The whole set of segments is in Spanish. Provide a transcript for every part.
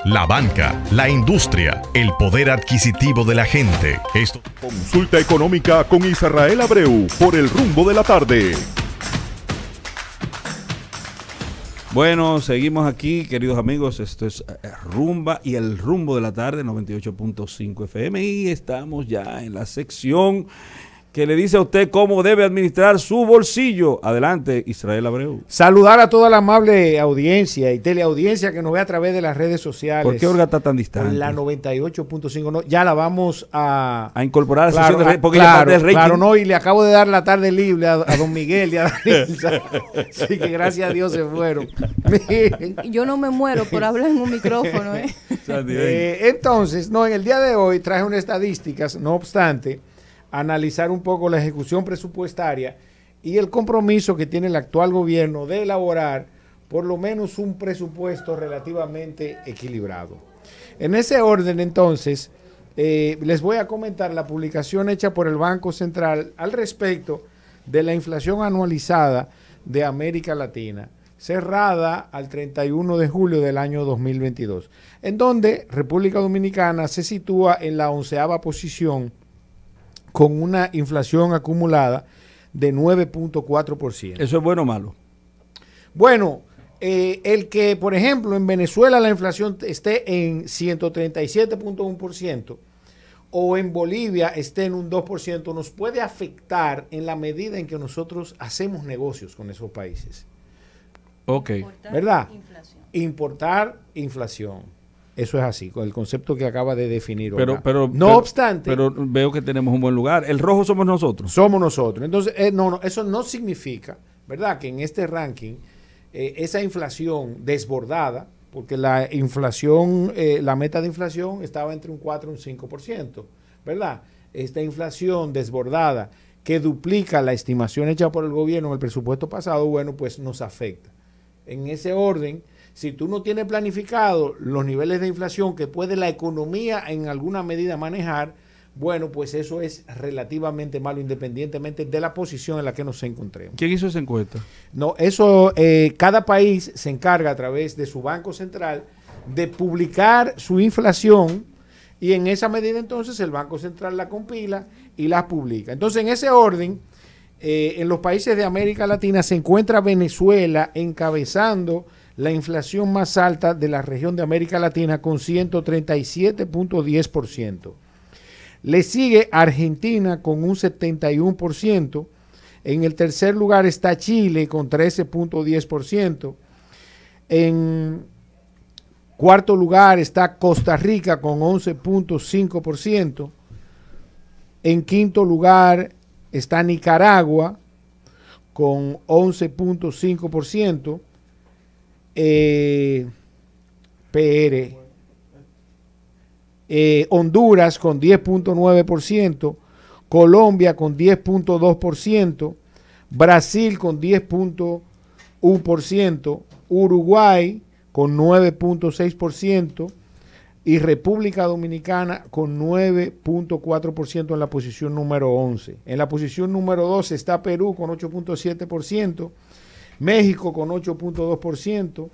la banca, la industria, el poder adquisitivo de la gente. Consulta económica con Israel Abreu por el Rumbo de la Tarde. Bueno, seguimos aquí, queridos amigos. Esto es Rumba y el Rumbo de la Tarde, 98.5 FM. Y estamos ya en la sección que le dice a usted cómo debe administrar su bolsillo. Adelante, Israel Abreu. Saludar a toda la amable audiencia y teleaudiencia que nos ve a través de las redes sociales. ¿Por qué Olga está tan distante? La 98.5, no, ya la vamos a incorporar a la claro, sesión porque claro, del rating. Claro, no, y le acabo de dar la tarde libre a don Miguel y a Danilza. Así que gracias a Dios se fueron. Yo no me muero por hablar en un micrófono. Entonces, no, en el día de hoy traje unas estadísticas, no obstante, analizar un poco la ejecución presupuestaria y el compromiso que tiene el actual gobierno de elaborar por lo menos un presupuesto relativamente equilibrado. En ese orden, entonces, les voy a comentar la publicación hecha por el Banco Central al respecto de la inflación anualizada de América Latina, cerrada al 31 de julio del año 2022, en donde República Dominicana se sitúa en la 11ª posición con una inflación acumulada de 9.4%. ¿Eso es bueno o malo? Bueno, el que, por ejemplo, en Venezuela la inflación esté en 137.1% o en Bolivia esté en un 2%, nos puede afectar en la medida en que nosotros hacemos negocios con esos países. Ok. ¿Verdad? Importar inflación. Eso es así, con el concepto que acaba de definir. Pero no obstante. Pero veo que tenemos un buen lugar. El rojo somos nosotros. Somos nosotros. Entonces, eso no significa, ¿verdad?, que en este ranking esa inflación desbordada, porque la inflación, la meta de inflación estaba entre un 4 y un 5%, ¿verdad? Esta inflación desbordada que duplica la estimación hecha por el gobierno en el presupuesto pasado, bueno, pues nos afecta. En ese orden, si tú no tienes planificado los niveles de inflación que puede la economía en alguna medida manejar, bueno, pues eso es relativamente malo independientemente de la posición en la que nos encontremos. ¿Quién hizo esa encuesta? No, eso cada país se encarga a través de su Banco Central de publicar su inflación y en esa medida entonces el Banco Central la compila y la publica. Entonces en ese orden, en los países de América Latina se encuentra Venezuela encabezando la inflación más alta de la región de América Latina con 137.10%. Le sigue Argentina con un 71%. En el tercer lugar está Chile con 13.10%. En cuarto lugar está Costa Rica con 11.5%. En quinto lugar está Nicaragua con 11.5%. Honduras con 10.9%, Colombia con 10.2%, Brasil con 10.1%, Uruguay con 9.6% y República Dominicana con 9.4% en la posición número 11. En la posición número 12 está Perú con 8.7%, México con 8.2%,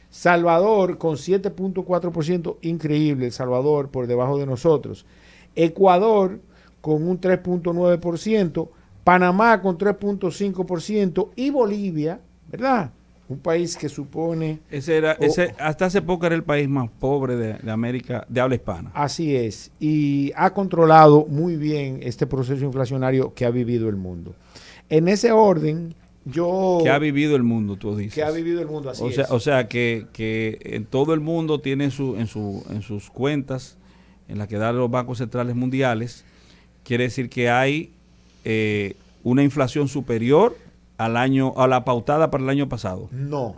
Salvador con 7.4%, increíble, El Salvador por debajo de nosotros, Ecuador con un 3.9%, Panamá con 3.5% y Bolivia, ¿verdad? Un país que supone... Hasta hace poco era el país más pobre de América, de habla hispana. Así es, y ha controlado muy bien este proceso inflacionario que ha vivido el mundo. En ese orden... Que ha vivido el mundo, tú dices. Que ha vivido el mundo, así es. O sea que en todo el mundo tiene en sus cuentas, en las que dan los bancos centrales mundiales, quiere decir que hay una inflación superior a la pautada para el año pasado. No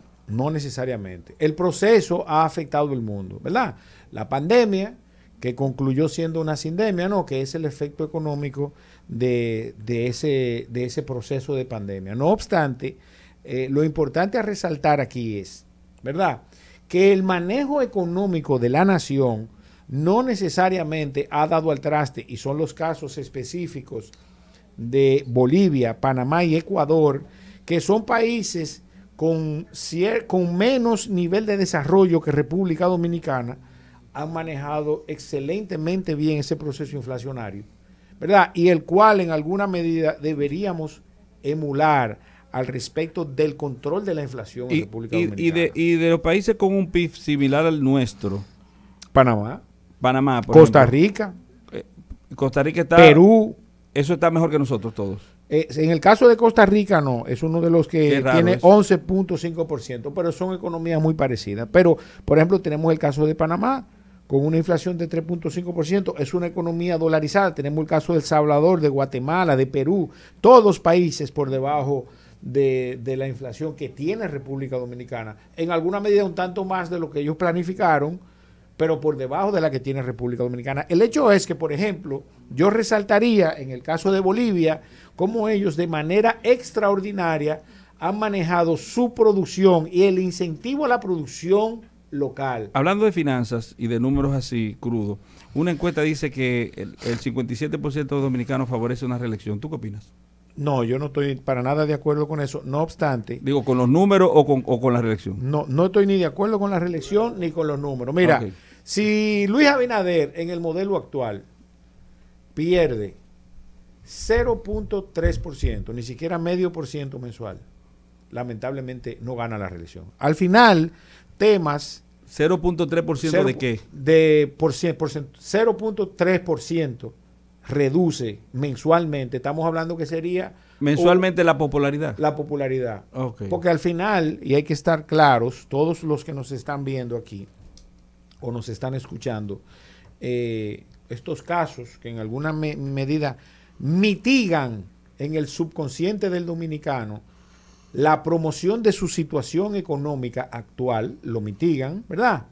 necesariamente. El proceso ha afectado el mundo, ¿verdad? La pandemia, que concluyó siendo una sindemia, ¿no? Que es el efecto económico de ese proceso de pandemia. No obstante, lo importante a resaltar aquí es, ¿verdad?, que el manejo económico de la nación no necesariamente ha dado al traste, y son los casos específicos de Bolivia, Panamá y Ecuador, que son países con menos nivel de desarrollo que República Dominicana, han manejado excelentemente bien ese proceso inflacionario, ¿verdad? Y el cual en alguna medida deberíamos emular al respecto del control de la inflación en República Dominicana. Y de los países con un PIB similar al nuestro, Panamá, por Costa ejemplo, Rica, Costa Rica está, Perú. eso está mejor que nosotros todos. En el caso de Costa Rica no, es uno de los que tiene 11.5%, pero son economías muy parecidas. Pero, por ejemplo, tenemos el caso de Panamá, con una inflación de 3.5%, es una economía dolarizada. Tenemos el caso de El Salvador, de Guatemala, de Perú, todos países por debajo de la inflación que tiene República Dominicana. En alguna medida un tanto más de lo que ellos planificaron, pero por debajo de la que tiene República Dominicana. El hecho es que, por ejemplo, yo resaltaría en el caso de Bolivia, cómo ellos de manera extraordinaria han manejado su producción y el incentivo a la producción local. Hablando de finanzas y de números así crudos, una encuesta dice que el 57% de los dominicanos favorece una reelección. ¿Tú qué opinas? No, yo no estoy para nada de acuerdo con eso. No obstante... Digo, ¿con los números o con la reelección? No estoy ni de acuerdo con la reelección ni con los números. Mira, Okay. Si Luis Abinader en el modelo actual pierde 0.3%, ni siquiera medio por ciento mensual, lamentablemente no gana la reelección. Al final, temas... 0.3% de qué? De 0.3% reduce mensualmente. Estamos hablando que sería... Mensualmente la popularidad. La popularidad. Okay. Porque al final, y hay que estar claros, todos los que nos están viendo aquí o nos están escuchando, estos casos que en alguna medida mitigan en el subconsciente del dominicano la promoción de su situación económica actual, lo mitigan, ¿verdad?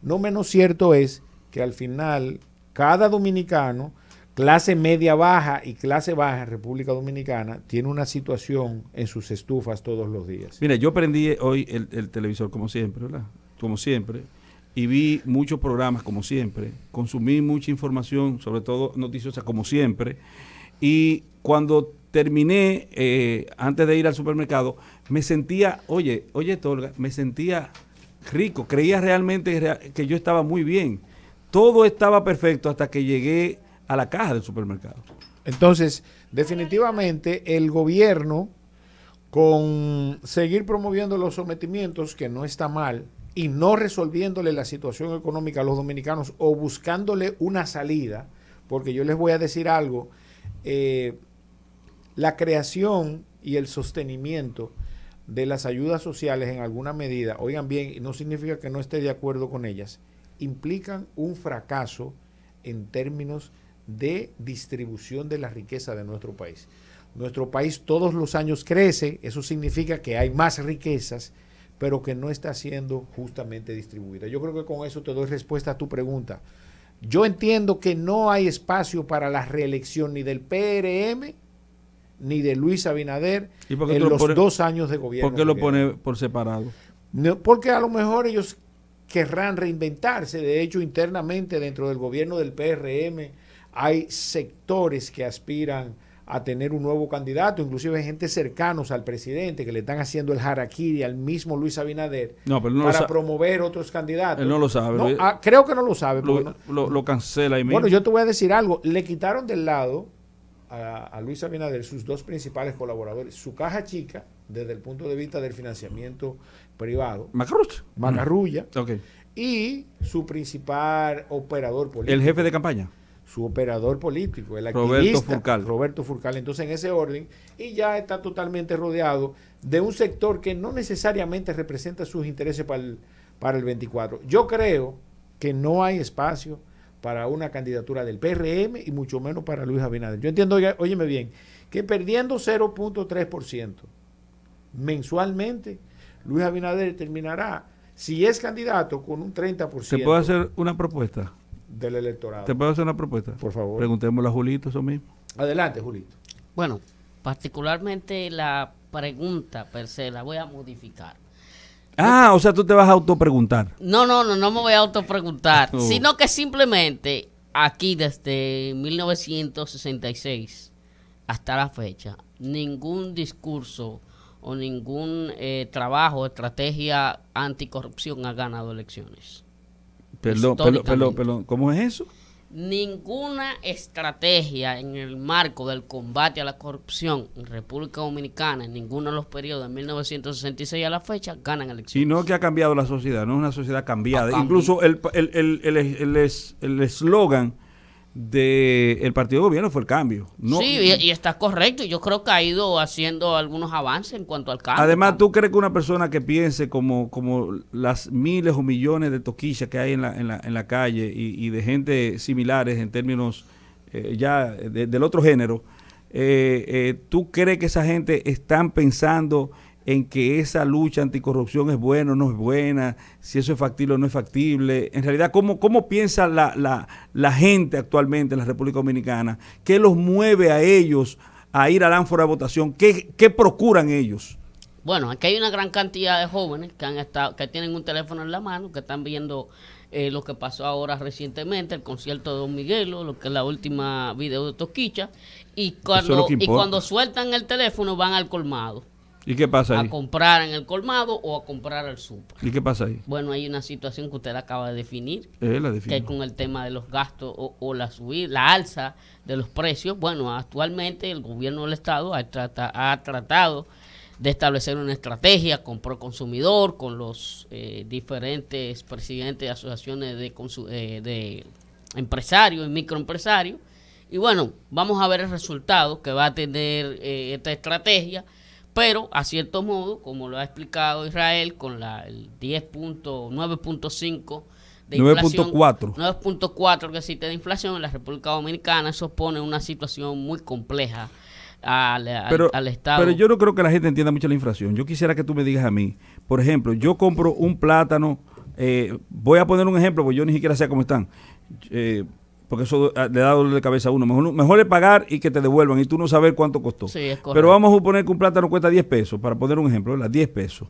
No menos cierto es que al final cada dominicano, clase media baja y clase baja en República Dominicana, tiene una situación en sus estufas todos los días. Mira, yo prendí hoy el televisor como siempre, ¿verdad? Como siempre. Y vi muchos programas como siempre, consumí mucha información, sobre todo noticiosa como siempre, y cuando terminé, antes de ir al supermercado, me sentía, oye, Tolga, me sentía rico, creía realmente que yo estaba muy bien, todo estaba perfecto hasta que llegué a la caja del supermercado. Entonces, definitivamente el gobierno, con seguir promoviendo los sometimientos, que no está mal, y no resolviéndole la situación económica a los dominicanos o buscándole una salida, porque yo les voy a decir algo, la creación y el sostenimiento de las ayudas sociales en alguna medida, oigan bien, no significa que no esté de acuerdo con ellas, implican un fracaso en términos de distribución de la riqueza de nuestro país. Nuestro país todos los años crece, eso significa que hay más riquezas, pero que no está siendo justamente distribuida. Yo creo que con eso te doy respuesta a tu pregunta. Yo entiendo que no hay espacio para la reelección ni del PRM ni de Luis Abinader en los 2 años de gobierno. ¿Por qué lo pone por separado? No, porque a lo mejor ellos querrán reinventarse. De hecho, internamente dentro del gobierno del PRM hay sectores que aspiran a tener un nuevo candidato, inclusive gente cercanos al presidente que le están haciendo el harakiri al mismo Luis Abinader para promover otros candidatos. Él no lo sabe. No, creo que no lo sabe. Lo cancela ahí mismo. Bueno, yo te voy a decir algo. Le quitaron del lado a Luis Abinader sus 2 principales colaboradores, su caja chica, desde el punto de vista del financiamiento privado, Macarrulla, Okay. y su principal operador político. El jefe de campaña. Su operador político, el activista Roberto Furcal. Entonces, en ese orden, y ya está totalmente rodeado de un sector que no necesariamente representa sus intereses para el 24. Yo creo que no hay espacio para una candidatura del PRM y mucho menos para Luis Abinader. Yo entiendo, óyeme bien, que perdiendo 0.3% mensualmente, Luis Abinader terminará, si es candidato, con un 30%. ¿Se puede hacer una propuesta? Del electorado. ¿Te puedo hacer una propuesta? Por favor. Preguntémosle a Julito eso mismo. Adelante, Julito. Bueno, particularmente la pregunta per se la voy a modificar. O sea, tú te vas a autopreguntar. No me voy a autopreguntar, sino que simplemente aquí desde 1966 hasta la fecha, ningún discurso o ningún trabajo, estrategia anticorrupción ha ganado elecciones. Perdón, ¿cómo es eso? Ninguna estrategia en el marco del combate a la corrupción en República Dominicana, en ninguno de los periodos de 1966 a la fecha, ganan elecciones. Y no que ha cambiado la sociedad, no es una sociedad cambiada. Ha Incluso el eslogan del partido de gobierno fue el cambio. No, sí, y está correcto. Yo creo que ha ido haciendo algunos avances en cuanto al cambio. Además, ¿tú crees que una persona que piense como las miles o millones de toquillas que hay en la calle y de gente similares en términos ya del otro género, tú crees que esa gente están pensando en que esa lucha anticorrupción es buena o no es buena, si eso es factible o no es factible? En realidad, ¿cómo piensa la gente actualmente en la República Dominicana? ¿Qué los mueve a ellos a ir al ánfora de votación? ¿Qué procuran ellos? Bueno, aquí hay una gran cantidad de jóvenes que tienen un teléfono en la mano, que están viendo lo que pasó ahora recientemente, el concierto de Don Miguelo, lo que es la última video de Toquicha, y cuando sueltan el teléfono van al colmado. ¿Y qué pasa ahí? A comprar en el colmado o a comprar al súper. ¿Y qué pasa ahí? Bueno, hay una situación que usted acaba de definir, la defino. que es con el tema de los gastos o la alza de los precios. Bueno, actualmente el gobierno del Estado ha tratado de establecer una estrategia con Proconsumidor, con los diferentes presidentes de asociaciones de empresarios y microempresarios. Y bueno, vamos a ver el resultado que va a tener esta estrategia. Pero, a cierto modo, como lo ha explicado Israel, con el 9.5 de inflación, 9.4 que existe de inflación en la República Dominicana, eso pone una situación muy compleja al Estado. Pero yo no creo que la gente entienda mucho la inflación. Yo quisiera que tú me digas a mí, por ejemplo, yo compro un plátano, voy a poner un ejemplo, porque yo ni siquiera sé cómo están, porque eso le da dolor de cabeza a uno. Mejor es pagar y que te devuelvan y tú no saber cuánto costó. Sí, es correcto. Pero vamos a suponer que un plátano cuesta 10 pesos, para poner un ejemplo, ¿verdad? 10 pesos.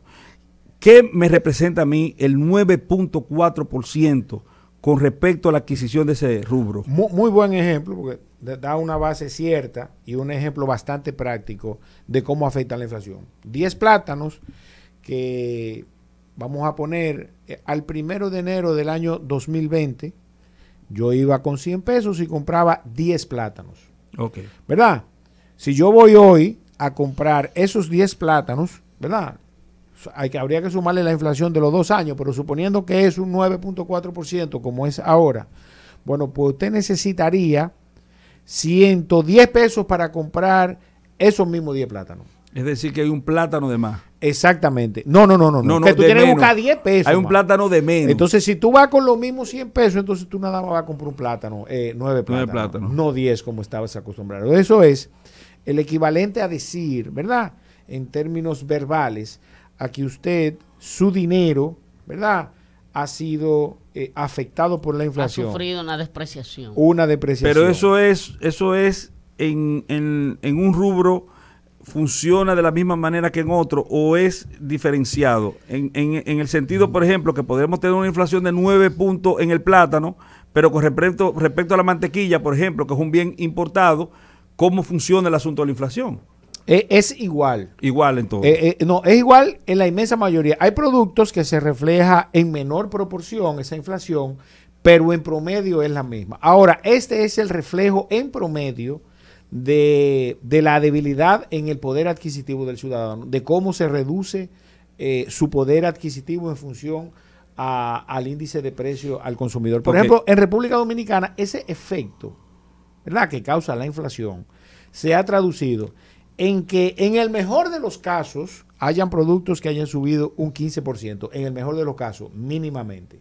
¿Qué me representa a mí el 9.4% con respecto a la adquisición de ese rubro? Muy buen ejemplo, porque da una base cierta y un ejemplo bastante práctico de cómo afecta la inflación. 10 plátanos que vamos a poner al 1 de enero del año 2020, yo iba con 100 pesos y compraba 10 plátanos. Okay. ¿Verdad? Si yo voy hoy a comprar esos 10 plátanos, ¿verdad? Habría que sumarle la inflación de los 2 años, pero suponiendo que es un 9.4% como es ahora, bueno, pues usted necesitaría 110 pesos para comprar esos mismos 10 plátanos. Es decir, que hay un plátano de más. Exactamente. No, que tú tienes que buscar 10 pesos. Hay un plátano de menos. Entonces, si tú vas con los mismos 100 pesos, entonces tú nada más vas a comprar un plátano, 9 plátanos, no 10 como estabas acostumbrado. Eso es el equivalente a decir, ¿verdad? En términos verbales, a que usted, su dinero, ¿verdad?, ha sido afectado por la inflación. Ha sufrido una depreciación. Una depreciación. Pero eso es en un rubro, funciona de la misma manera que en otro, o es diferenciado en el sentido, por ejemplo, que podríamos tener una inflación de 9 puntos en el plátano, pero con respecto a la mantequilla, por ejemplo, que es un bien importado, ¿cómo funciona el asunto de la inflación? Es igual. Igual en todo. No, es igual en la inmensa mayoría. Hay productos que se refleja en menor proporción esa inflación, pero en promedio es la misma. Ahora, este es el reflejo en promedio de la debilidad en el poder adquisitivo del ciudadano, de cómo se reduce su poder adquisitivo en función al índice de precio al consumidor. Por ejemplo, en República Dominicana, ese efecto, ¿verdad?, que causa la inflación, se ha traducido en que en el mejor de los casos hayan productos que hayan subido un 15%, en el mejor de los casos, mínimamente.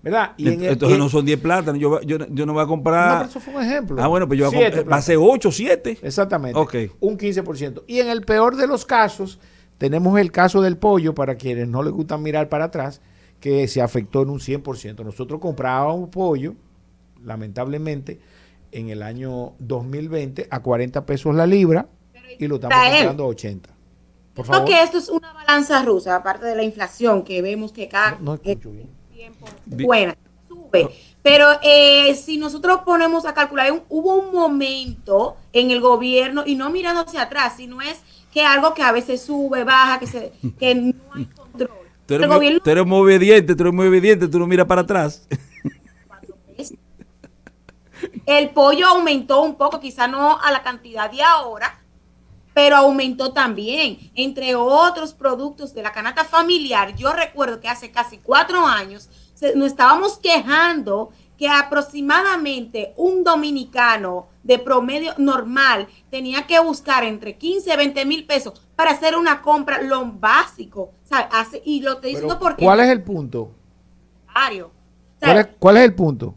¿Verdad? Entonces no son 10 plátanos, yo no voy a comprar... No, pero eso fue un ejemplo. Ah, bueno, pues yo va a ser 8, 7. Exactamente. Okay. Un 15%. Y en el peor de los casos, tenemos el caso del pollo, para quienes no les gusta mirar para atrás, que se afectó en un 100%. Nosotros comprábamos pollo, lamentablemente, en el año 2020 a 40 pesos la libra, y lo estamos comprando a 80. Por favor. Creo que esto es una balanza rusa, aparte de la inflación, que vemos que cada escucho bien. Tiempo buena, sube. Pero si nosotros ponemos a calcular, hubo un momento en el gobierno, y no mirando hacia atrás, sino es que algo que a veces sube, baja, que no hay control. Tú eres muy obediente, tú no miras para atrás. El pollo aumentó un poco, quizá no a la cantidad de ahora, pero aumentó también. Entre otros productos de la canasta familiar, yo recuerdo que hace casi 4 años nos estábamos quejando que aproximadamente un dominicano de promedio normal tenía que buscar entre 15 y 20 mil pesos para hacer una compra, lo básico. ¿Sabes? Y lo estoy diciendo porque... ¿Cuál es el punto? ¿Sabes? ¿Cuál es el punto?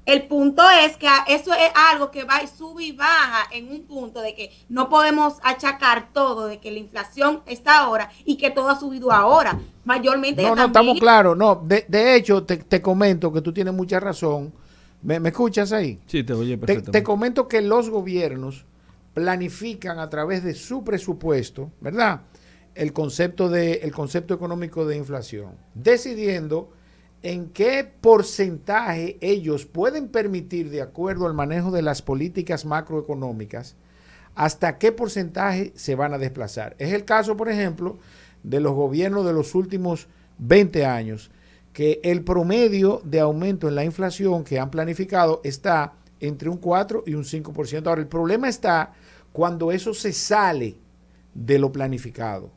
El punto es que eso es algo que va y sube y baja en un punto de que no podemos achacar todo de que la inflación está ahora y que todo ha subido ahora. Mayormente no, estamos claros. No, de hecho, te comento que tú tienes mucha razón. ¿Me escuchas ahí? Sí, te oye perfectamente. Te comento que los gobiernos planifican a través de su presupuesto, ¿verdad? El concepto económico de inflación, decidiendo en qué porcentaje ellos pueden permitir, de acuerdo al manejo de las políticas macroeconómicas, hasta qué porcentaje se van a desplazar. Es el caso, por ejemplo, de los gobiernos de los últimos 20 años, que el promedio de aumento en la inflación que han planificado está entre un 4 y un 5%. Ahora, el problema está cuando eso se sale de lo planificado,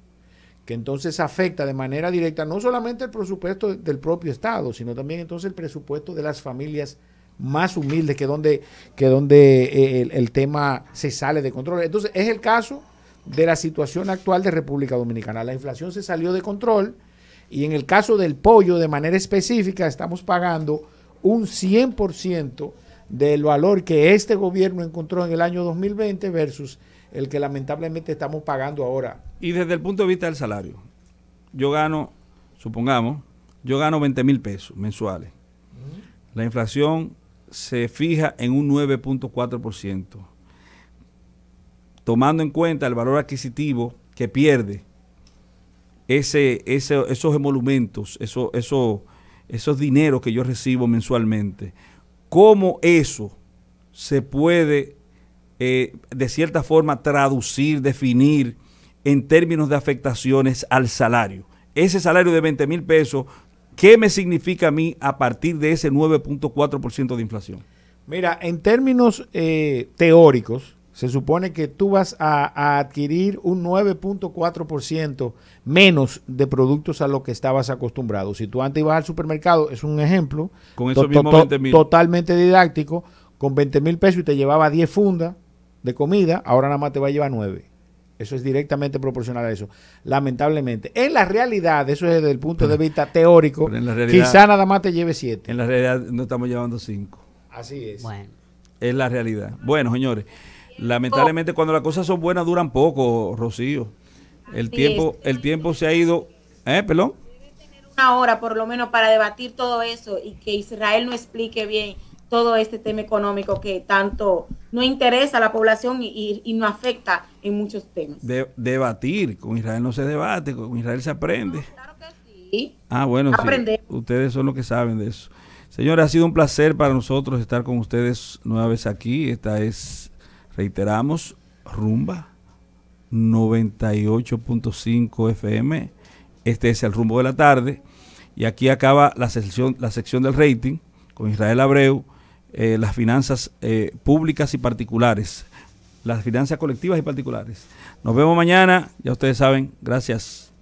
que entonces afecta de manera directa no solamente el presupuesto del propio Estado, sino también entonces el presupuesto de las familias más humildes, que donde el tema se sale de control. Entonces, es el caso de la situación actual de República Dominicana. La inflación se salió de control y en el caso del pollo, de manera específica, estamos pagando un 100% del valor que este gobierno encontró en el año 2020 versus el que lamentablemente estamos pagando ahora. Y desde el punto de vista del salario, yo gano 20 mil pesos mensuales. La inflación se fija en un 9.4%, tomando en cuenta el valor adquisitivo que pierde esos emolumentos, esos dineros que yo recibo mensualmente. ¿Cómo eso se puede de cierta forma traducir, definir en términos de afectaciones al salario? Ese salario de 20 mil pesos, ¿qué me significa a mí a partir de ese 9.4% de inflación? Mira, en términos teóricos, se supone que tú vas a adquirir un 9.4% menos de productos a lo que estabas acostumbrado. Si tú antes ibas al supermercado, es un ejemplo, con esos mismos 20 mil, totalmente didáctico, con 20 mil pesos y te llevaba 10 fundas de comida, ahora nada más te va a llevar 9. Eso es directamente proporcional a eso, lamentablemente. En la realidad, eso es desde el punto de vista teórico, quizá nada más te lleve 7. En la realidad no estamos llevando 5. Así es. Bueno. Es la realidad. Bueno, señores, lamentablemente cuando las cosas son buenas duran poco, Rocío. El tiempo se ha ido. Perdón. Una hora por lo menos para debatir todo eso y que Israel nos explique bien todo este tema económico que tanto no interesa a la población y nos afecta en muchos temas. Debatir, con Israel no se debate, con Israel se aprende. No, claro que sí. Bueno, aprender. Sí, ustedes son los que saben de eso. Señores, ha sido un placer para nosotros estar con ustedes nueva vez aquí. Esta es, reiteramos, Rumba 98.5 FM. Este es el Rumbo de la Tarde. Y aquí acaba la sección del rating con Israel Abreu. Las finanzas públicas y particulares, las finanzas colectivas y particulares. Nos vemos mañana, ya ustedes saben. Gracias.